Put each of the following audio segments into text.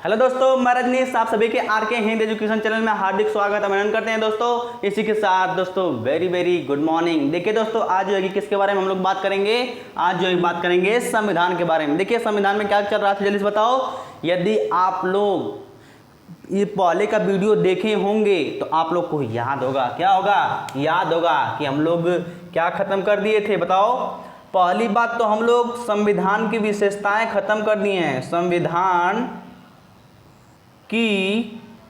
Hello दोस्तों, मैं रजनीश, आप सभी के आरके हिंद एजुकेशन चैनल में हार्दिक स्वागत अभिनंदन करते हैं। दोस्तों इसी के साथ दोस्तों वेरी गुड मॉर्निंग। देखिए दोस्तों, आज जो है कि किसके बारे में हम लोग बात करेंगे, आज जो है बात करेंगे संविधान के बारे में। देखिए संविधान में क्या चल रहा था जल्दी से बताओ। यदि आप लोग ये पहले का वीडियो देखे होंगे तो आप लोग को याद होगा, क्या होगा, याद होगा कि हम लोग क्या खत्म कर दिए थे। बताओ, पहली बात तो हम लोग संविधान की विशेषताएं खत्म कर दिए हैं,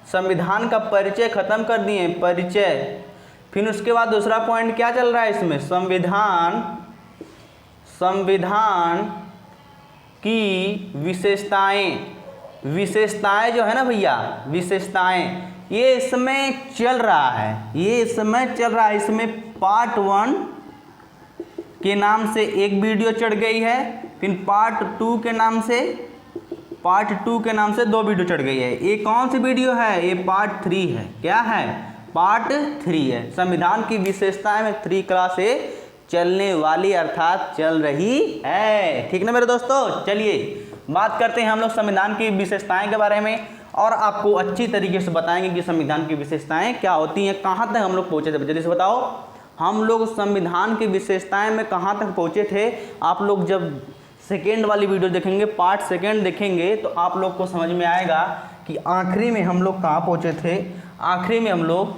संविधान का परिचय खत्म कर दिए, परिचय। फिर उसके बाद दूसरा पॉइंट क्या चल रहा है इसमें, संविधान की विशेषताएं जो है ना भैया, विशेषताएं, ये इसमें चल रहा है, इसमें पार्ट 1 के नाम से एक वीडियो चढ़ गई है, फिर पार्ट 2 के नाम से 2 वीडियो चढ़ गई है। ये कौन सी वीडियो है, ये पार्ट 3 है। क्या है, पार्ट 3 है। संविधान की विशेषताएं में 3 क्लास से चलने वाली, अर्थात चल रही है। ठीक ना मेरे दोस्तों, चलिए बात करते हैं हम लोग संविधान की विशेषताएं के बारे में, और आपको अच्छी तरीके से बताएंगे कि संविधान की विशेषताएं क्या होती हैं, कहाँ तक हम लोग पहुँचे थे। जल्दी से बताओ, हम लोग संविधान की विशेषताएं में कहाँ तक पहुँचे थे। आप लोग जब सेकेंड वाली वीडियो देखेंगे, पार्ट 2 देखेंगे, तो आप लोग को समझ में आएगा कि आखिरी में हम लोग कहाँ पहुँचे थे। आखिरी में हम लोग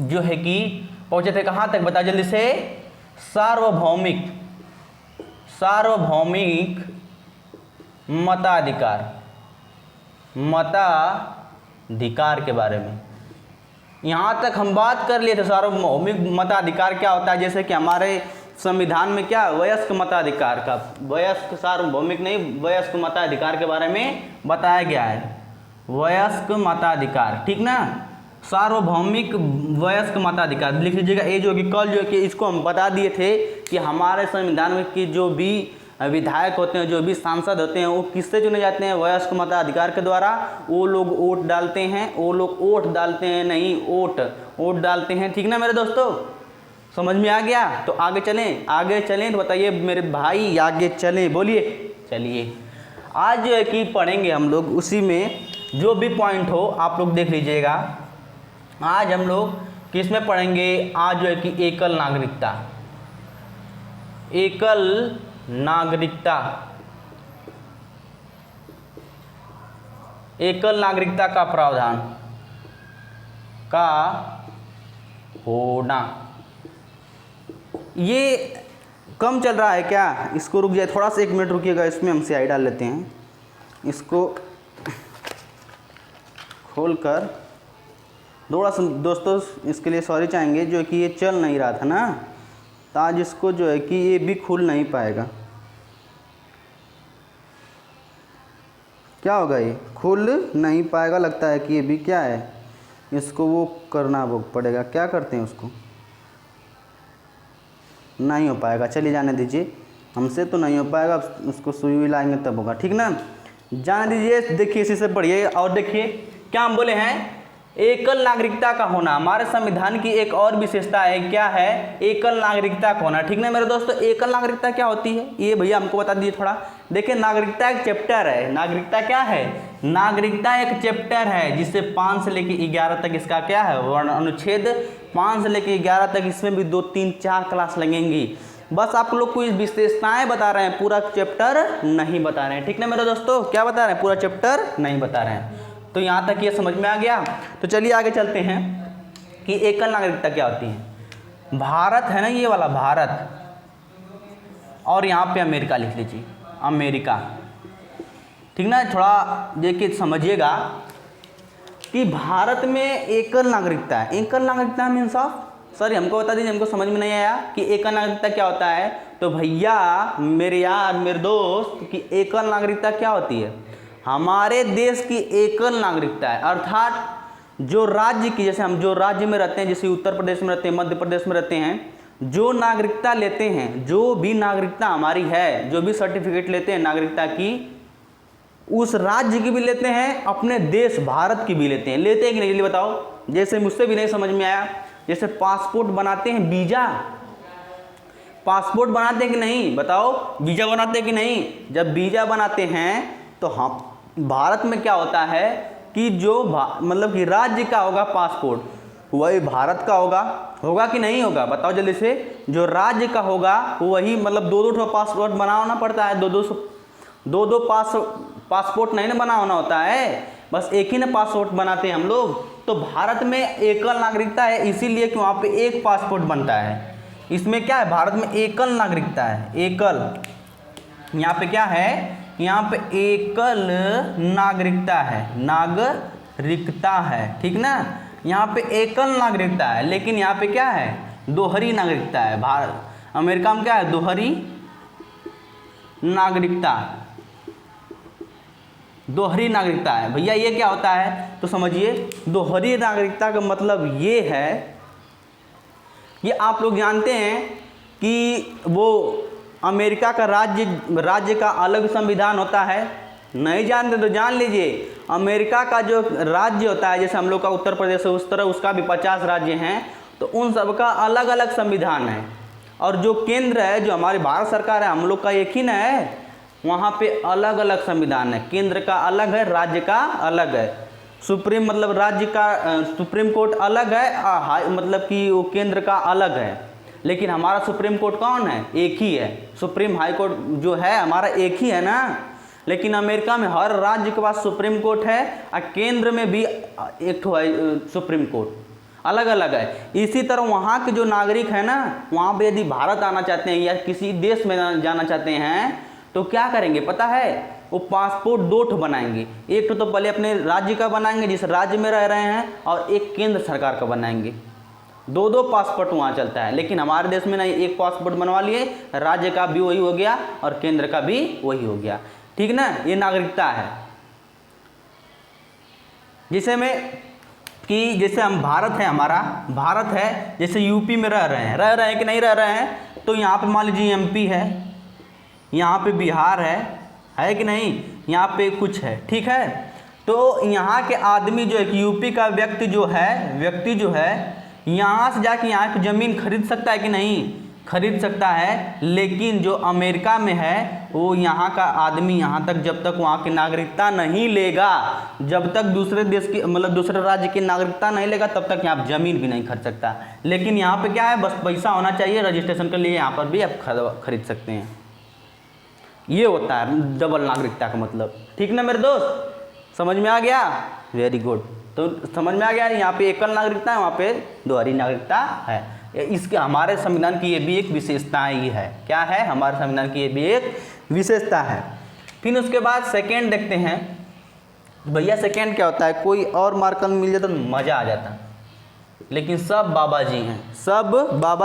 जो है कि पहुँचे थे कहाँ तक, बता जल्दी से, सार्वभौमिक मताधिकार के बारे में। यहाँ तक हम बात कर लिए थे सार्वभौमिक मताधिकार क्या होता है। जैसे कि हमारे संविधान में क्या, वयस्क मताधिकार का, वयस्क सार्वभौमिक नहीं, वयस्क मताधिकार के बारे में बताया गया है। वयस्क मताधिकार, ठीक ना, सार्वभौमिक वयस्क मताधिकार लिख लीजिएगा। ये जो कि कल जो कि इसको हम बता दिए थे कि हमारे संविधान में कि जो भी विधायक होते हैं, जो भी सांसद होते हैं, वो किससे चुने जाते हैं, वयस्क मताधिकार के द्वारा। वो लोग वोट डालते हैं, वोट डालते हैं, ठीक ना मेरे दोस्तों, समझ में आ गया। तो आगे चलें तो बताइए मेरे भाई, आगे चलें, बोलिए। चलिए आज जो है कि पढ़ेंगे हम लोग, उसी में जो भी पॉइंट हो आप लोग देख लीजिएगा। आज हम लोग किस में पढ़ेंगे, आज जो है कि एकल नागरिकता का प्रावधान का होना। ये कम चल रहा है क्या, इसको रुक जाए थोड़ा सा, 1 मिनट रुकिएगा, इसमें हम स्याही डाल लेते हैं। इसको खोलकर थोड़ा सा दोस्तों, इसके लिए सॉरी चाहेंगे, जो कि ये चल नहीं रहा था ना, तो आज इसको जो है कि ये भी खुल नहीं पाएगा। क्या होगा, ये खुल नहीं पाएगा, लगता है कि ये भी क्या है, इसको वो करना वो पड़ेगा। क्या करते हैं, उसको नहीं हो पाएगा, चलिए जाने दीजिए, हमसे तो नहीं हो पाएगा, उसको सुई हुई लाएंगे तब होगा, ठीक ना, जाने दीजिए। देखिए इसी से पढ़िए, और देखिए क्या हम बोले हैं, एकल नागरिकता का होना। हमारे संविधान की एक और विशेषता है, क्या है, एकल नागरिकता का होना, ठीक ना मेरे दोस्तों। एकल नागरिकता क्या होती है, ये भैया हमको बता दीजिए थोड़ा। देखिए नागरिकता एक चैप्टर है, नागरिकता क्या है, नागरिकता एक चैप्टर है, जिससे 5 से लेकर 11 तक इसका क्या है, वर्ण अनुच्छेद 5 से लेकर 11 तक, इसमें भी 2, 3, 4 क्लास लगेंगी। बस आप लोग को इस विशेषताएं बता रहे हैं, पूरा चैप्टर नहीं बता रहे हैं, ठीक ना मेरे दोस्तों, क्या बता रहे हैं, पूरा चैप्टर नहीं बता रहे हैं। तो यहाँ तक ये समझ में आ गया। तो चलिए आगे चलते हैं कि एकल नागरिकता क्या होती है। भारत है ना, ये वाला भारत, और यहाँ पे अमेरिका लिख लीजिए, अमेरिका, ठीक ना। थोड़ा देखिए समझिएगा कि भारत में एकल नागरिकता है। एकल नागरिकता मीन्स ऑफ, सॉरी हमको बता दीजिए, हमको समझ में नहीं आया कि एकल नागरिकता क्या होता है। तो भैया मेरे यार, मेरे दोस्त, कि एकल नागरिकता क्या होती है, हमारे देश की एकल नागरिकता है, अर्थात जो राज्य की, जैसे हम जो राज्य में रहते हैं, जैसे उत्तर प्रदेश में रहते हैं, मध्य प्रदेश में रहते हैं, जो नागरिकता लेते हैं, जो भी नागरिकता हमारी है, जो भी सर्टिफिकेट लेते हैं नागरिकता की, उस राज्य की भी लेते हैं, अपने देश भारत की भी लेते हैं कि नहीं, जल्दी बताओ। जैसे मुझसे भी नहीं समझ में आया, जैसे पासपोर्ट बनाते हैं, वीजा, पासपोर्ट बनाते हैं कि नहीं, बताओ, वीजा बनाते हैं कि नहीं। जब वीजा बनाते हैं तो भारत में क्या होता है कि जो मतलब कि राज्य का होगा पासपोर्ट वही भारत का होगा कि नहीं होगा, बताओ जल्दी से। जो राज्य का होगा वही मतलब दो दो पासपोर्ट बनाना पड़ता है, दो दो पासपोर्ट नहीं ना बनाना होता है, बस एक ही ना पासपोर्ट बनाते हैं हम लोग। तो भारत में एकल नागरिकता है, इसीलिए कि वहाँ पे एक पासपोर्ट बनता है। इसमें क्या है, भारत में एकल नागरिकता है, एकल, यहाँ पे क्या है, यहाँ पे एकल नागरिकता है, नागरिकता है, ठीक ना। यहाँ पे एकल नागरिकता है, लेकिन यहाँ पे क्या है, दोहरी नागरिकता है। भारत अमेरिका में क्या है, दोहरी नागरिकता, दोहरी नागरिकता है। भैया ये क्या होता है तो समझिए, दोहरी नागरिकता का मतलब ये है, ये आप लोग जानते हैं कि वो अमेरिका का राज्य का अलग संविधान होता है, नहीं जानते तो जान लीजिए। अमेरिका का जो राज्य होता है, जैसे हम लोग का उत्तर प्रदेश है उस तरह उसका भी 50 राज्य हैं, तो उन सब का अलग अलग संविधान है। और जो केंद्र है, जो हमारी भारत सरकार है, हम लोग का एक ही ना है, वहाँ पे अलग अलग संविधान है। केंद्र का अलग है, राज्य का अलग है। सुप्रीम मतलब राज्य का सुप्रीम कोर्ट अलग है, मतलब कि वो केंद्र का अलग है। लेकिन हमारा सुप्रीम कोर्ट कौन है, एक ही है। सुप्रीम हाई कोर्ट जो है हमारा एक ही है ना। लेकिन अमेरिका में हर राज्य के पास सुप्रीम कोर्ट है और केंद्र में भी एक ठो है सुप्रीम कोर्ट, अलग अलग है। इसी तरह वहाँ के जो नागरिक है ना, वहाँ पे यदि भारत आना चाहते हैं या किसी देश में जाना चाहते हैं तो क्या करेंगे पता है, वो पासपोर्ट दो ठो बनाएंगे। एक तो पहले अपने राज्य का बनाएंगे जिस राज्य में रह रहे हैं, और एक केंद्र सरकार का बनाएंगे। दो दो पासपोर्ट वहाँ चलता है। लेकिन हमारे देश में नहीं, एक पासपोर्ट बनवा लिए, राज्य का भी वही हो गया और केंद्र का भी वही हो गया, ठीक ना। ये नागरिकता है। जिसे में कि जैसे हम भारत है, हमारा भारत है, जैसे यूपी में रह रहे हैं कि नहीं रह रहे हैं, तो यहाँ पे मान लीजिए एमपी है, यहाँ पे बिहार है कि नहीं, यहाँ पे कुछ है, ठीक है। तो यहाँ के आदमी जो है, यूपी का व्यक्ति जो है यहाँ से जाके यहाँ की ज़मीन खरीद सकता है कि नहीं, खरीद सकता है। लेकिन जो अमेरिका में है वो यहाँ का आदमी यहाँ तक जब तक वहाँ की नागरिकता नहीं लेगा, जब तक दूसरे देश की मतलब दूसरे राज्य की नागरिकता नहीं लेगा, तब तक यहाँ ज़मीन भी नहीं खरीद सकता। लेकिन यहाँ पे क्या है, बस पैसा होना चाहिए रजिस्ट्रेशन के लिए, यहाँ पर भी आप खरीद सकते हैं। ये होता है डबल नागरिकता का मतलब, ठीक ना मेरे दोस्त, समझ में आ गया, वेरी गुड। तो समझ में आ गया, यहाँ पे एकल नागरिकता है, वहाँ पे दोहरी नागरिकता है। इसके हमारे संविधान की ये भी एक विशेषता ही है। क्या है, हमारे संविधान की ये भी एक विशेषता है। फिर उसके बाद सेकेंड देखते हैं। भैया सेकेंड क्या होता है, कोई और मार्कर मिल जाता तो मज़ा आ जाता, लेकिन सब बाबा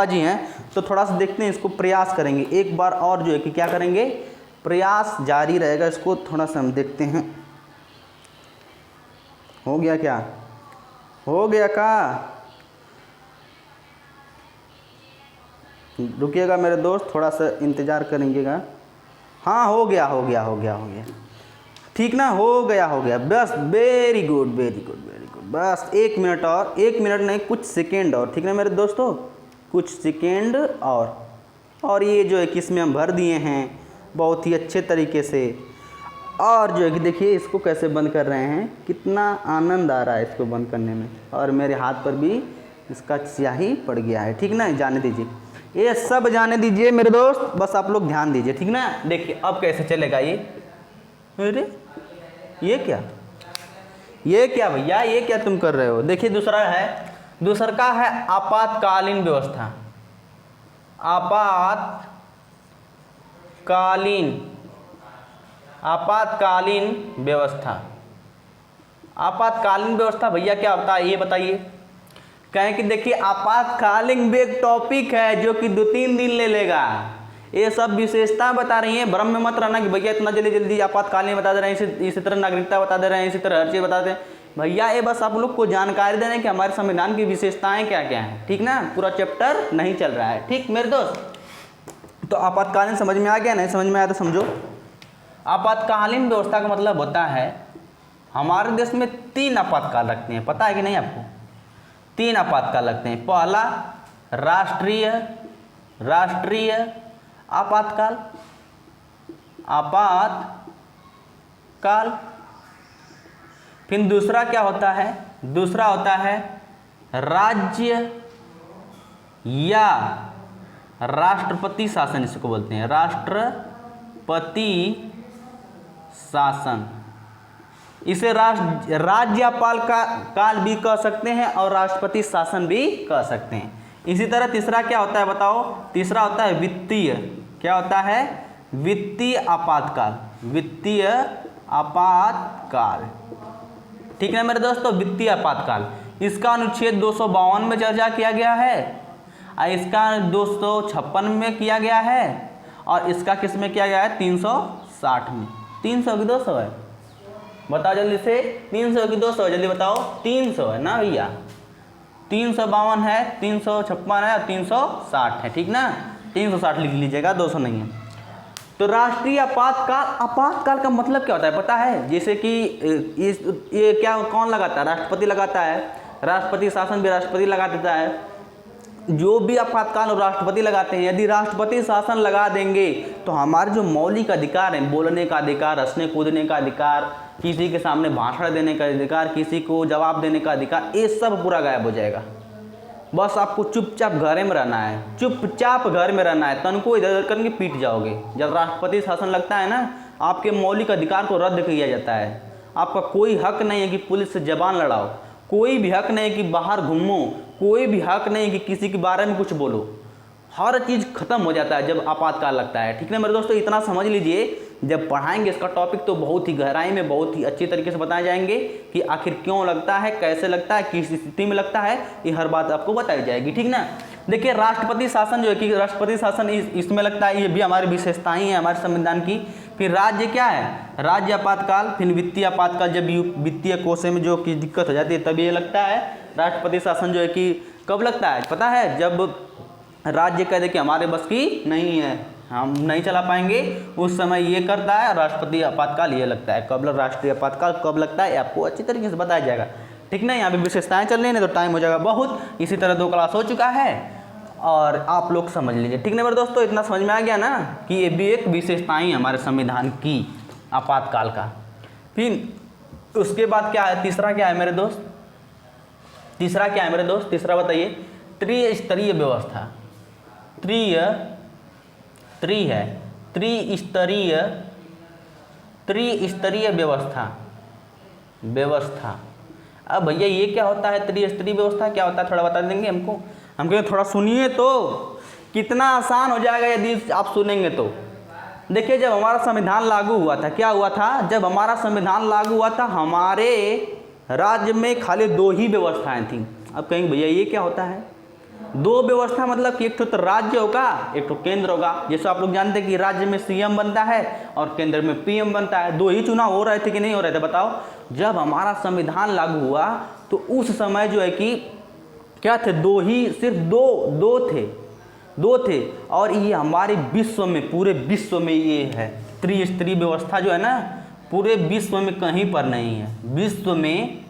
जी हैं, तो थोड़ा सा देखते हैं, इसको प्रयास करेंगे एक बार और, जो है कि क्या करेंगे, प्रयास जारी रहेगा। इसको थोड़ा सा हम देखते हैं। हो गया क्या, हो गया का, रुकिएगा मेरे दोस्त, थोड़ा सा इंतज़ार करेंगेगा। हाँ हो गया, ठीक ना, हो गया, बस वेरी गुड, बस 1 मिनट और, 1 मिनट नहीं कुछ सेकेंड और, ठीक ना मेरे दोस्तों, कुछ सेकेंड और ये जो है कि इसमें हम भर दिए हैं बहुत ही अच्छे तरीके से। और जो है कि देखिए इसको कैसे बंद कर रहे हैं, कितना आनंद आ रहा है इसको बंद करने में, और मेरे हाथ पर भी इसका स्याही पड़ गया है, ठीक ना। जाने दीजिए, ये सब जाने दीजिए मेरे दोस्त, बस आप लोग ध्यान दीजिए, ठीक ना। देखिए अब कैसे चलेगा ये, अरे ये क्या भैया, ये क्या तुम कर रहे हो। देखिए दूसरा का है आपातकालीन व्यवस्था, आपातकालीन व्यवस्था भैया क्या होता है ये बताइए। कहें कि देखिए आपातकालीन भी एक टॉपिक है जो कि 2-3 दिन ले लेगा। ये सब विशेषता बता रही हैं, भ्रम में मत रहना कि भैया इतना जल्दी आपातकालीन बता दे रहे हैं, इसी तरह नागरिकता बता दे रहे हैं, इसी तरह हर चीज़ बता दें भैया। ये बस आप लोग को जानकारी दे रहे हैं कि हमारे संविधान की विशेषताएं क्या क्या हैं, ठीक ना। पूरा चैप्टर नहीं चल रहा है, ठीक मेरे दोस्त। तो आपातकालीन समझ में आ गया, नहीं समझ में आया तो समझो। आपातकालीन व्यवस्था का मतलब होता है, हमारे देश में 3 आपातकाल रखते हैं, पता है कि नहीं आपको, 3 आपातकाल रखते हैं। पहला राष्ट्रीय आपातकाल, फिर दूसरा क्या होता है, दूसरा होता है राज्य या राष्ट्रपति शासन, इसको बोलते हैं राष्ट्रपति शासन। इसे राज्यपाल का काल भी कह सकते हैं और राष्ट्रपति शासन भी कह सकते हैं। इसी तरह तीसरा क्या होता है बताओ, तीसरा होता है वित्तीय, क्या होता है, वित्तीय आपातकाल, वित्तीय आपातकाल। ठीक है मेरे दोस्तों, वित्तीय आपातकाल, इसका अनुच्छेद 252 में चर्चा किया गया है और इसका 256 में किया गया है और इसका किस में किया गया है, 360 में। 300 की 200 है, बताओ जल्दी से, 300 की 200 जल्दी बताओ, 300 है ना भैया, 352 है, 356 है और 360 है, ठीक ना, 360 लिख लीजिएगा, 200 नहीं है। तो राष्ट्रीय आपातकाल, आपातकाल का मतलब क्या होता है पता है, जैसे कि ये क्या कौन लगाता है, राष्ट्रपति लगाता है, राष्ट्रपति शासन भी राष्ट्रपति लगा देता है, जो भी आपातकाल राष्ट्रपति लगाते हैं। यदि राष्ट्रपति शासन लगा देंगे तो हमारे जो मौलिक अधिकार हैं, बोलने का अधिकार, हंसने कूदने का अधिकार, किसी के सामने भाषण देने का अधिकार, किसी को जवाब देने का अधिकार, ये सब पूरा गायब हो जाएगा। बस आपको चुपचाप घर में रहना है, चुपचाप घर में रहना है, तन को इधर उधर करके पीट जाओगे। जब राष्ट्रपति शासन लगता है ना, आपके मौलिक अधिकार को रद्द किया जाता है। आपका कोई हक नहीं है कि पुलिस से जबान लड़ाओ, कोई भी हक नहीं है कि बाहर घूमो, कोई भी हक नहीं है कि किसी के बारे में कुछ बोलो, हर चीज़ खत्म हो जाता है जब आपातकाल लगता है। ठीक है मेरे दोस्तों, इतना समझ लीजिए। जब पढ़ाएंगे इसका टॉपिक तो बहुत ही गहराई में, बहुत ही अच्छी तरीके से बताए जाएंगे कि आखिर क्यों लगता है, कैसे लगता है, किस स्थिति में लगता है, ये हर बात आपको बताई जाएगी। ठीक ना। देखिए राष्ट्रपति शासन जो है कि राष्ट्रपति शासन इसमें लगता है, ये भी हमारी विशेषताएं हैं हमारे संविधान की। फिर राज्य क्या है, राज्य आपातकाल, फिर वित्तीय आपातकाल, जब वित्तीय कोषे में जो कि दिक्कत हो जाती है तब ये लगता है। राष्ट्रपति शासन जो है कि कब लगता है पता है, जब राज्य कह दे कि हमारे बस की नहीं है, हम नहीं चला पाएंगे, उस समय ये करता है। राष्ट्रपति आपातकाल ये लगता है। कब राष्ट्रीय आपातकाल कब लगता है आपको अच्छी तरीके से बताया जाएगा। ठीक ना, यहाँ पे विशेषताएं चल रही हैं, तो टाइम हो जाएगा बहुत। इसी तरह 2 क्लास हो चुका है और आप लोग समझ लीजिए। ठीक ना मेरे दोस्तों, इतना समझ में आ गया ना कि ये भी एक विशेषताएं हमारे संविधान की आपातकाल का। फिर उसके बाद क्या है, तीसरा क्या है मेरे दोस्त, तीसरा क्या है मेरे दोस्त, तीसरा बताइए, त्रिस्तरीय व्यवस्था। त्रिस्तरीय व्यवस्था। अब भैया ये क्या होता है, त्रिस्तरीय व्यवस्था क्या होता है, थोड़ा बता देंगे हमको। थोड़ा सुनिए तो, कितना आसान हो जाएगा यदि आप सुनेंगे तो। देखिए जब हमारा संविधान लागू हुआ था, क्या हुआ था, जब हमारा संविधान लागू हुआ था हमारे राज्य में खाली 2 ही व्यवस्थाएं थी। अब कहेंगे भैया ये क्या होता है, 2 व्यवस्था मतलब कि एक तो राज्य होगा, एक तो केंद्र होगा। जैसे आप लोग जानते हैं कि राज्य में सीएम बनता है और केंद्र में पीएम बनता है। 2 ही चुनाव हो रहे थे कि नहीं हो रहे थे बताओ। जब हमारा संविधान लागू हुआ तो उस समय जो है कि क्या थे, 2 ही, सिर्फ दो थे। और ये हमारे विश्व में, पूरे विश्व में ये है त्रिस्तरीय व्यवस्था जो है ना, पूरे विश्व में कहीं पर नहीं है, विश्व में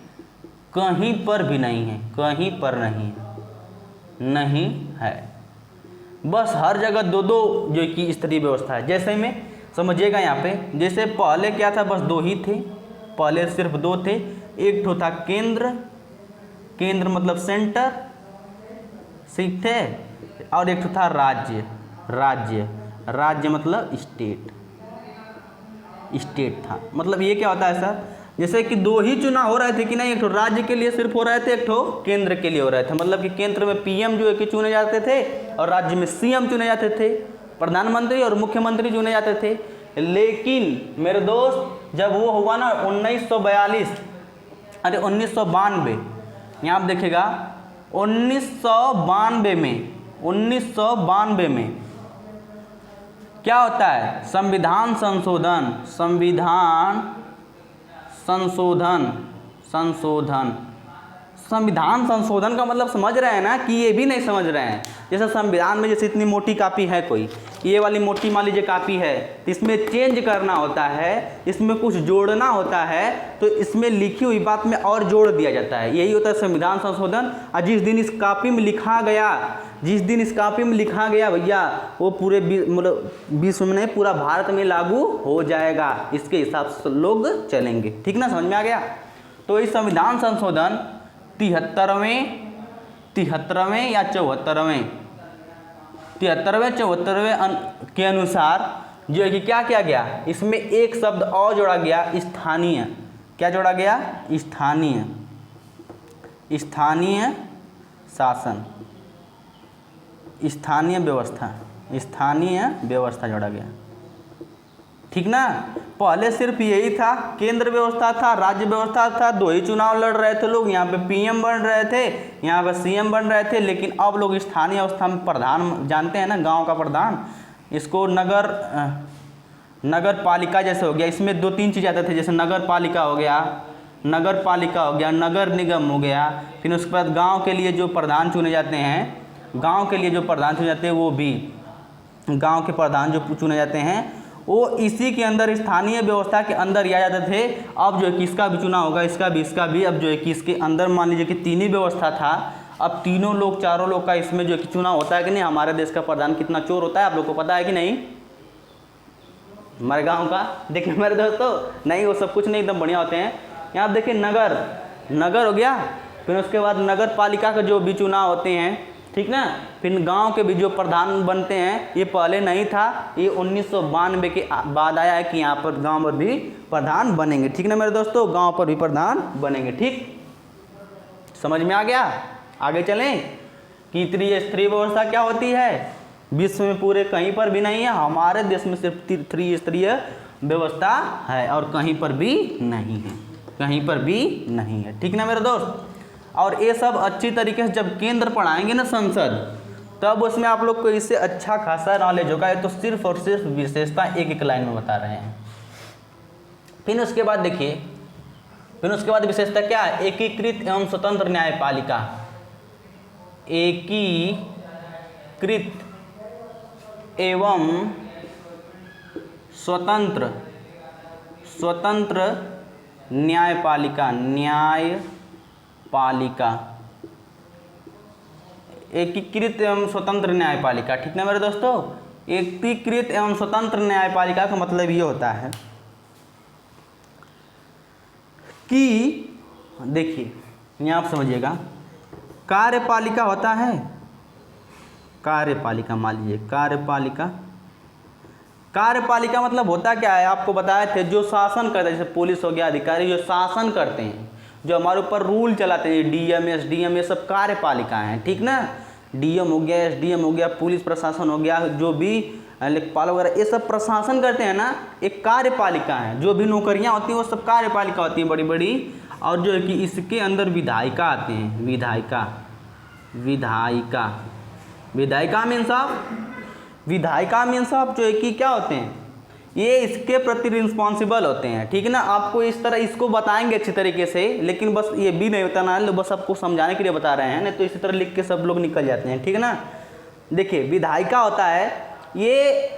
कहीं पर भी नहीं है, कहीं पर नहीं है। बस हर जगह 2 जो कि स्तरीय व्यवस्था है। जैसे में समझिएगा यहाँ पे, जैसे पहले क्या था, बस 2 ही थे, पहले सिर्फ 2 थे। एक तो था केंद्र मतलब सेंटर, ठीक थे, और एक तो था राज्य मतलब स्टेट था। मतलब ये क्या होता है सर, जैसे कि 2 ही चुनाव हो रहे थे कि नहीं, एक तो राज्य के लिए सिर्फ हो रहे थे, एक तो केंद्र के लिए हो रहे थे। मतलब कि केंद्र में पीएम जो है कि चुने जाते थे और राज्य में सीएम चुने जाते थे, प्रधानमंत्री और मुख्यमंत्री चुने जाते थे। लेकिन मेरे दोस्त जब वो हुआ ना 1992, यहाँ आप देखिएगा 1992 में क्या होता है, संविधान संशोधन का मतलब समझ रहे हैं ना, कि ये भी नहीं समझ रहे हैं। जैसे संविधान में जैसे इतनी मोटी कापी है, कोई ये वाली मोटी मान लीजिए कापी है, तो इसमें चेंज करना होता है, इसमें कुछ जोड़ना होता है, तो इसमें लिखी हुई बात में और जोड़ दिया जाता है। यही होता है संविधान संशोधन। और जिस दिन इस कापी में लिखा गया भैया, वो पूरे मतलब विश्व में नहीं, पूरा भारत में लागू हो जाएगा। इसके हिसाब से लोग चलेंगे। ठीक ना, समझ में आ गया। तो इस संविधान संशोधन 73वें या 74वें के अनुसार जो है कि क्या किया गया, इसमें एक शब्द और जोड़ा गया, स्थानीय। क्या जोड़ा गया? स्थानीय शासन, स्थानीय व्यवस्था जोड़ा गया। ठीक ना। पहले सिर्फ यही था, केंद्र व्यवस्था था, राज्य व्यवस्था था, दो ही चुनाव लड़ रहे थे लोग, यहाँ पे पीएम बन रहे थे, यहाँ पे सीएम बन रहे थे। लेकिन अब लोग स्थानीय अवस्था में प्रधान, जानते हैं ना, गांव का प्रधान, इसको नगर पालिका जैसे हो गया। इसमें 2-3 चीज़ आते थे, जैसे नगर पालिका हो गया, नगर निगम हो गया। फिर उसके बाद गाँव के लिए जो प्रधान चुने जाते हैं, वो भी गाँव के प्रधान जो चुने जाते हैं वो इसी के अंदर, स्थानीय व्यवस्था के अंदर ही आ जाते थे। अब जो है कि इसका भी चुनाव होगा, इसका भी। अब जो है कि इसके अंदर मान लीजिए कि 3 ही व्यवस्था था, अब 4 लोग का इसमें जो है कि चुनाव होता है कि नहीं। हमारे देश का प्रधान कितना चोर होता है आप लोग को पता है कि नहीं? हमारे गांव का देखिए मेरे दोस्तों, नहीं वो सब कुछ नहीं, एकदम बढ़िया होते हैं। यहाँ देखिए नगर हो गया, फिर उसके बाद नगर पालिका का जो भी चुनाव होते हैं, ठीक ना। फिर गांव के भी जो प्रधान बनते हैं, ये पहले नहीं था, ये 1992 के बाद आया है कि यहाँ पर गांव पर भी प्रधान बनेंगे। ठीक ना मेरे दोस्तों, गांव पर भी प्रधान बनेंगे। ठीक, समझ में आ गया? आगे चलें कि त्रिस्तरीय व्यवस्था क्या होती है। विश्व में पूरे कहीं पर भी नहीं है, हमारे देश में सिर्फ त्रिस्तरीय व्यवस्था है और कहीं पर भी नहीं है। ठीक ना मेरे दोस्त। और ये सब अच्छी तरीके से जब केंद्र पढ़ाएंगे ना संसद, तब उसमें आप लोग को इससे अच्छा खासा नॉलेज होगा। ये तो सिर्फ और सिर्फ विशेषता एक लाइन में बता रहे हैं। फिर उसके बाद देखिए, विशेषता क्या है? एकीकृत एवं स्वतंत्र न्यायपालिका। एकीकृत एवं स्वतंत्र न्यायपालिका। एकीकृत एवं स्वतंत्र न्यायपालिका। ठीक ना मेरे दोस्तों, एकीकृत एवं स्वतंत्र न्यायपालिका का मतलब ये होता है कि देखिए यहाँ आप समझिएगा, कार्यपालिका होता है, कार्यपालिका मान लीजिए, कार्यपालिका मतलब होता क्या है, आपको बताए थे, जो शासन करते हैं, जैसे पुलिस हो गया, अधिकारी जो शासन करते हैं, जो हमारे ऊपर रूल चलाते हैं, डीएम एसडीएम, ये सब कार्यपालिका हैं। ठीक ना। डीएम हो गया, एसडीएम हो गया, पुलिस प्रशासन हो गया, जो भी लेखपाल वगैरह, ये सब प्रशासन करते हैं ना, एक कार्यपालिका है। जो भी नौकरियां होती हैं वो सब कार्यपालिका होती हैं, बड़ी बड़ी। और जो है कि इसके अंदर विधायिका आते हैं, विधायिका मीन्स ऑफ जो है कि क्या होते हैं, ये इसके प्रति रिस्पॉन्सिबल होते हैं। ठीक है ना। आपको इस तरह इसको बताएंगे अच्छी तरीके से, लेकिन बस ये भी नहीं बताना है, बस आपको समझाने के लिए बता रहे हैं, नहीं तो इसी तरह लिख के सब लोग निकल जाते हैं। ठीक है ना। देखिए विधायिका होता है, ये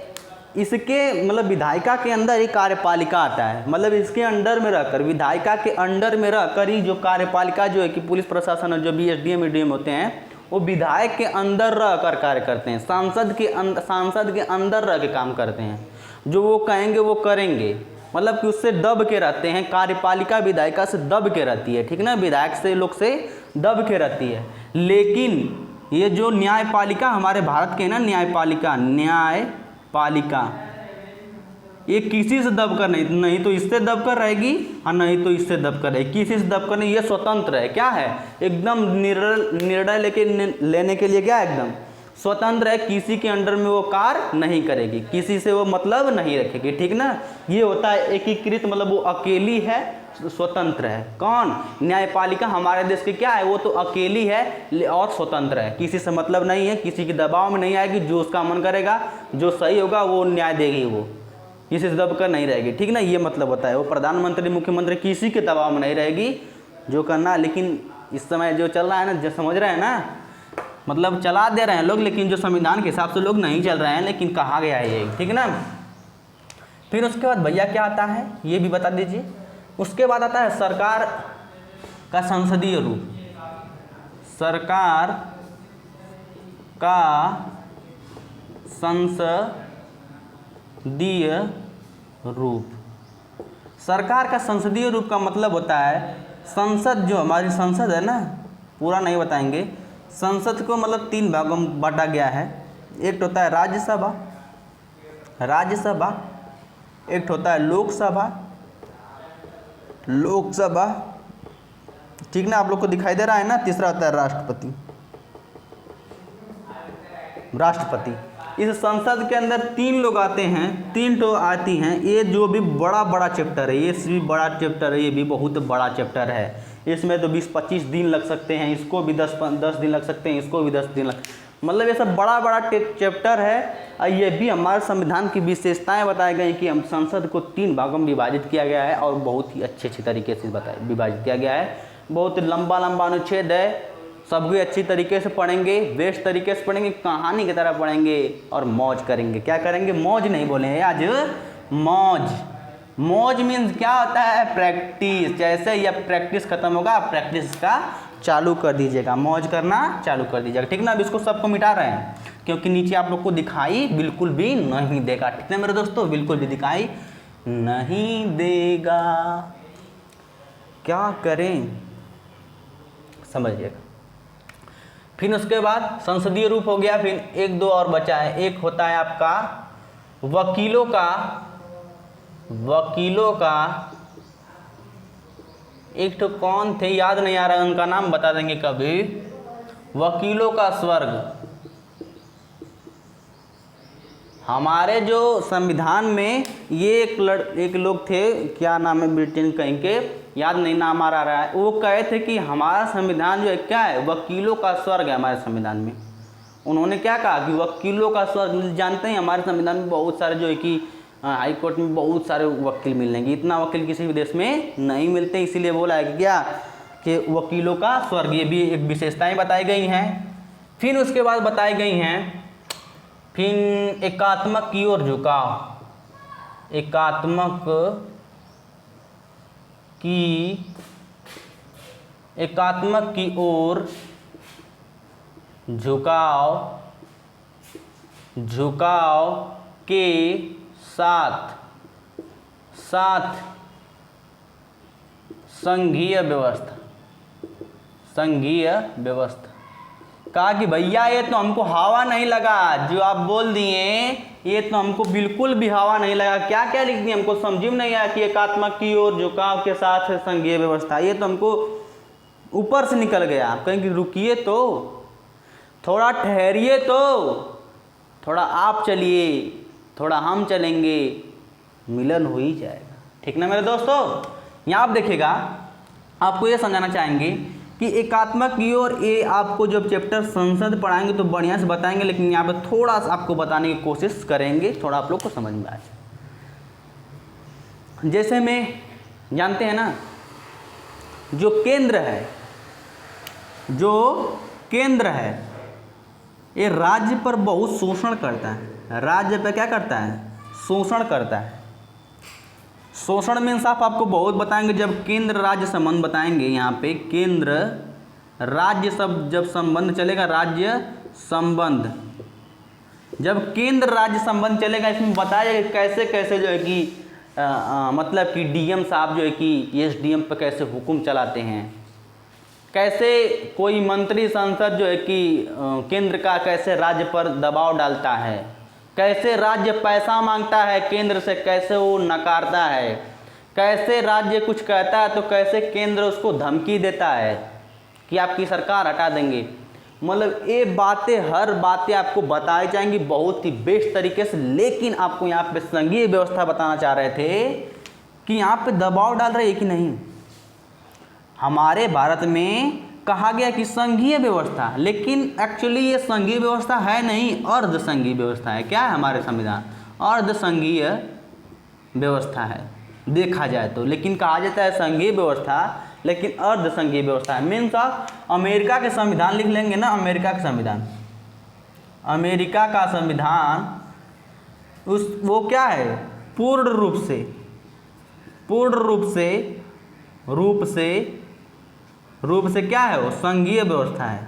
इसके मतलब विधायिका के अंदर एक कार्यपालिका आता है, मतलब इसके अंडर में रहकर, विधायिका के अंडर में रहकर ही जो कार्यपालिका जो है कि पुलिस प्रशासन और जो भी एसडीएम एडीएम होते हैं, वो विधायक के अंदर रहकर कार्य करते हैं, सांसद के अंदर रह के काम करते हैं। जो वो कहेंगे वो करेंगे, मतलब कि उससे दब के रहते हैं। कार्यपालिका विधायिका से दब के रहती है। ठीक ना। विधायक से लोग से दब के रहती है। लेकिन ये जो न्यायपालिका हमारे भारत के ना, न्यायपालिका ये किसी से दबकर नहीं तो इससे दबकर रहेगी और नहीं तो इससे दबकर रहेगी, किसी से दबकर नहीं। ये स्वतंत्र है। क्या है? एकदम निर्णय लेने के लिए क्या है, एकदम स्वतंत्र है। किसी के अंडर में वो कार्य नहीं करेगी, किसी से वो मतलब नहीं रखेगी। ठीक ना। ये होता है एकीकृत, मतलब वो अकेली है, स्वतंत्र है। कौन? न्यायपालिका हमारे देश की क्या है, वो तो अकेली है और स्वतंत्र है, किसी से मतलब नहीं है, किसी के दबाव में नहीं आएगी। जो उसका मन करेगा, जो सही होगा वो न्याय देगी, वो किसी से दबकर नहीं रहेगी। ठीक ना। ये मतलब होता है, वो प्रधानमंत्री मुख्यमंत्री किसी के दबाव में नहीं रहेगी, जो करना। लेकिन इस समय जो चल रहा है ना, जो समझ रहे हैं ना, मतलब चला दे रहे हैं लोग, लेकिन जो संविधान के हिसाब से लोग नहीं चल रहे हैं, लेकिन कहा गया है ये। ठीक ना। फिर उसके बाद भैया क्या आता है ये भी बता दीजिए। उसके बाद आता है सरकार का संसदीय रूप। सरकार का संसदीय रूप। सरकार का संसदीय रूप का मतलब होता है संसद, जो हमारी संसद है ना, पूरा नहीं बताएंगे, संसद को मतलब 3 भागों में बांटा गया है। एक होता है राज्यसभा, एक होता है लोकसभा, ठीक ना, आप लोग को दिखाई दे रहा है ना। तीसरा होता है राष्ट्रपति। इस संसद के अंदर 3 लोग आते हैं, 3 तो आती हैं। ये जो भी बड़ा चैप्टर है, ये भी बड़ा चैप्टर है, ये भी बहुत बड़ा चैप्टर है। इसमें तो 20-25 दिन लग सकते हैं, इसको भी 10 दिन लग सकते हैं, इसको भी 10 दिन लग, मतलब ये सब बड़ा चैप्टर है। ये भी हमारे संविधान की विशेषताएं बताई गई कि हम संसद को 3 भागों में विभाजित किया गया है और बहुत ही अच्छे तरीके से विभाजित किया गया है। बहुत लंबा अनुच्छेद है, सभी अच्छी तरीके से पढ़ेंगे, बेस्ट तरीके से पढ़ेंगे, कहानी की तरह पढ़ेंगे और मौज करेंगे। क्या करेंगे? मौज नहीं बोले हैं आज, मौज मीन्स क्या होता है? प्रैक्टिस। जैसे ही प्रैक्टिस खत्म होगा, प्रैक्टिस का चालू कर दीजिएगा, मौज करना चालू कर दीजिएगा, ठीक ना। अब इसको सबको मिटा रहे हैं क्योंकि नीचे आप लोग को दिखाई बिल्कुल भी नहीं देगा, ठीक है मेरे दोस्तों, बिल्कुल भी दिखाई नहीं देगा। क्या करें समझिएगा। फिर उसके बाद संसदीय रूप हो गया, फिर 1-2 और बचा है। एक होता है आपका वकीलों का एक तो कौन थे याद नहीं आ रहा, उनका नाम बता देंगे कभी। वकीलों का स्वर्ग। हमारे जो संविधान में ये एक लोग थे, क्या नाम है, ब्रिटेन कहीं के, याद नहीं नाम आ रहा है। वो कहे थे कि हमारा संविधान जो है क्या है, वकीलों का स्वर्ग है हमारे संविधान में। उन्होंने क्या कहा कि वकीलों का स्वर्ग। जानते हैं हमारे संविधान में बहुत सारे जो है कि हाई कोर्ट में बहुत सारे वकील मिलेंगे, इतना वकील किसी भी देश में नहीं मिलते, इसीलिए बोला है कि क्या कि वकीलों का स्वर्ग। ये भी एक विशेषताएं बताई गई हैं। फिर उसके बाद बताई गई हैं फिर एकात्मक की ओर झुकाव। एकात्मक की ओर झुकाव के साथ संघीय व्यवस्था। कहा कि भैया ये तो हमको हवा नहीं लगा, जो आप बोल दिए ये तो हमको बिल्कुल भी हवा नहीं लगा। क्या क्या लिख दिए, हमको समझ में नहीं आया कि एकात्मक की ओर झुकाव के साथ संघीय व्यवस्था, ये तो हमको ऊपर से निकल गया। आप कहेंगे रुकिए तो, थोड़ा ठहरिए तो, थोड़ा आप चलिए, थोड़ा हम चलेंगे, मिलन हो ही जाएगा, ठीक ना मेरे दोस्तों। यहाँ आप देखिएगा, आपको ये समझाना चाहेंगे कि एकात्मक की ओर, ये आपको जब चैप्टर संसद पढ़ाएंगे तो बढ़िया से बताएंगे, लेकिन यहाँ पे थोड़ा सा आपको बताने की कोशिश करेंगे, थोड़ा आप लोग को समझ में आ जाए। जैसे में जानते हैं ना, जो केंद्र है ये राज्य पर बहुत शोषण करता है। राज्य पे क्या करता है? शोषण करता है। शोषण मीन्स आपको बहुत बताएंगे जब केंद्र राज्य संबंध बताएंगे। यहाँ पे केंद्र राज्य सब जब संबंध चलेगा, राज्य संबंध, जब केंद्र राज्य संबंध चलेगा, इसमें बताया जाएगा कैसे कैसे जो है कि मतलब कि डीएम साहब जो है कि एसडीएम पर कैसे हुक्म चलाते हैं, कैसे कोई मंत्री संसद जो है कि केंद्र का कैसे राज्य पर दबाव डालता है, कैसे राज्य पैसा मांगता है केंद्र से, कैसे वो नकारता है, कैसे राज्य कुछ कहता है तो कैसे केंद्र उसको धमकी देता है कि आपकी सरकार हटा देंगे। मतलब ये बातें, हर बातें आपको बताई जाएंगी बहुत ही बेस्ट तरीके से। लेकिन आपको यहाँ पे संघीय व्यवस्था बताना चाह रहे थे कि यहाँ पे दबाव डाल रहे हैं कि नहीं। हमारे भारत में कहा गया कि संघीय व्यवस्था, लेकिन एक्चुअली ये संघीय व्यवस्था है नहीं, अर्ध संघीय व्यवस्था है। क्या है हमारे संविधान? अर्ध संघीय व्यवस्था है देखा जाए तो, लेकिन कहा जाता है संघीय व्यवस्था, लेकिन अर्ध संघीय व्यवस्था है। मीन्स आप अमेरिका के संविधान लिख लेंगे ना, अमेरिका का संविधान वो क्या है? पूर्ण रूप से क्या है? वो संघीय व्यवस्था है,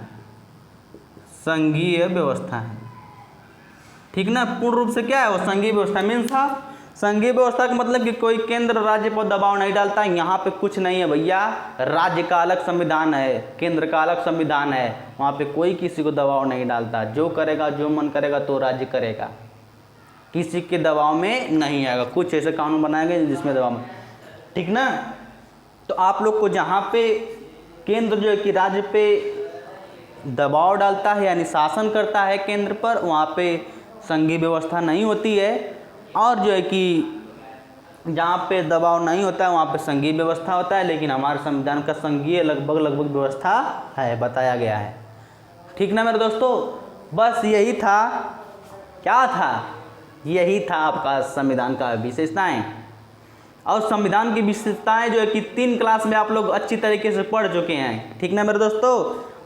ठीक ना। पूर्ण रूप से क्या है? वो संघीय व्यवस्था। मीन्स संघीय व्यवस्था का मतलब कि कोई केंद्र राज्य पर दबाव नहीं डालता। यहाँ पे कुछ नहीं है भैया, राज्य का अलग संविधान है, केंद्र का अलग संविधान है, वहाँ पे कोई किसी को दबाव नहीं डालता। जो करेगा, जो मन करेगा तो राज्य करेगा, किसी के दबाव में नहीं आएगा। कुछ ऐसे कानून बनाएंगे जिसमें दबाव में, ठीक ना। तो आप लोग को जहाँ पे केंद्र जो है कि राज्य पे दबाव डालता है यानी शासन करता है केंद्र पर, वहाँ पे संघीय व्यवस्था नहीं होती है। और जो है कि जहाँ पे दबाव नहीं होता है वहाँ पे संघीय व्यवस्था होता है। लेकिन हमारे संविधान का संघीय लगभग व्यवस्था है, बताया गया है, ठीक ना मेरे दोस्तों। बस यही था, क्या था, यही था आपका संविधान का विशेषताएं। और संविधान की विशेषताएं जो है कि 3 क्लास में आप लोग अच्छी तरीके से पढ़ चुके हैं, ठीक ना मेरे दोस्तों।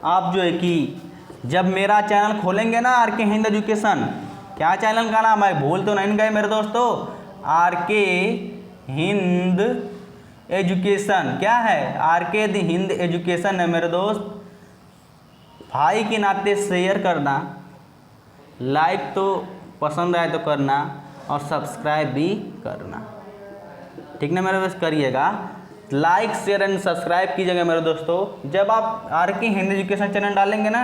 आप जो है कि जब मेरा चैनल खोलेंगे ना, आर के हिंद एजुकेशन, क्या चैनल का नाम है, भूल तो नहीं गए मेरे दोस्तों, आर के हिंद एजुकेशन। क्या है, आर के द हिंद एजुकेशन है मेरे दोस्त। भाई के नाते शेयर करना, लाइक तो पसंद आए तो करना, और सब्सक्राइब भी करना, ठीक ना मेरे दोस्त, करिएगा। लाइक शेयर एंड सब्सक्राइब कीजिएगा मेरे दोस्तों। जब आप आर के हिंद एजुकेशन चैनल डालेंगे ना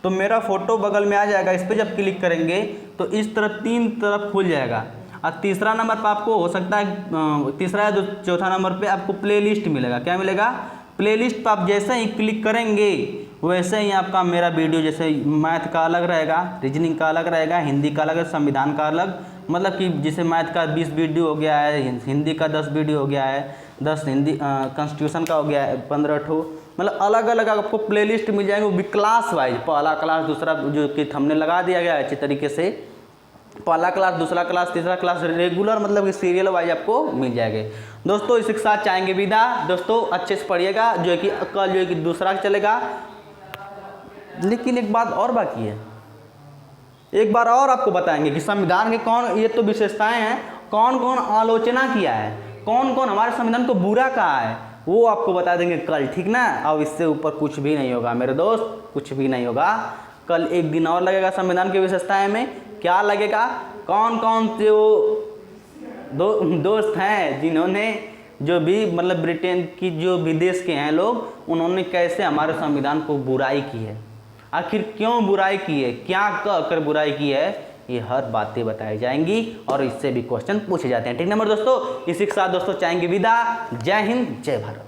तो मेरा फोटो बगल में आ जाएगा, इस पर जब क्लिक करेंगे तो इस तरह 3 तरफ खुल जाएगा। और तीसरा नंबर पर आपको हो सकता है, तीसरा या चौथा नंबर पे आपको प्लेलिस्ट मिलेगा। क्या मिलेगा, प्लेलिस्ट पर आप जैसे ही क्लिक करेंगे वैसे ही आपका मेरा वीडियो, जैसे मैथ का अलग रहेगा, रीजनिंग का अलग रहेगा, हिंदी का अलग, संविधान का अलग, मतलब कि जैसे मैथ का 20 वीडियो हो गया है, हिंदी का 10 वीडियो हो गया है, 10 हिंदी कॉन्स्टिट्यूशन का हो गया है, 15 ठो, मतलब अलग अलग आपको प्लेलिस्ट मिल जाएंगे। वो भी क्लास वाइज, पहला क्लास, दूसरा, जो कि हमने लगा दिया गया है अच्छी तरीके से, पहला क्लास, दूसरा क्लास, तीसरा क्लास, रेगुलर मतलब कि सीरियल वाइज आपको मिल जाएंगे। दोस्तों इसी के साथ चाहेंगे विदा। दोस्तों अच्छे से पढ़िएगा, जो है कि कल जो है कि दूसरा चलेगा। लेकिन एक बात और बाकी है, एक बार और आपको बताएंगे कि संविधान के कौन, ये तो विशेषताएं हैं, कौन कौन आलोचना किया है, कौन कौन हमारे संविधान को बुरा कहा है, वो आपको बता देंगे कल, ठीक ना। अब इससे ऊपर कुछ भी नहीं होगा मेरे दोस्त, कुछ भी नहीं होगा। कल एक दिन और लगेगा संविधान की विशेषताएं में। क्या लगेगा, कौन कौन से वो दोस्त हैं जिन्होंने, जो भी मतलब ब्रिटेन की जो विदेश के हैं लोग, उन्होंने कैसे हमारे संविधान को बुराई की है, आखिर क्यों बुराई की है, क्या कर बुराई की है, ये हर बातें बताई जाएंगी और इससे भी क्वेश्चन पूछे जाते हैं, ठीक ना मेरे दोस्तों। इसी के साथ दोस्तों चाहेंगे विदा। जय हिंद, जय भारत।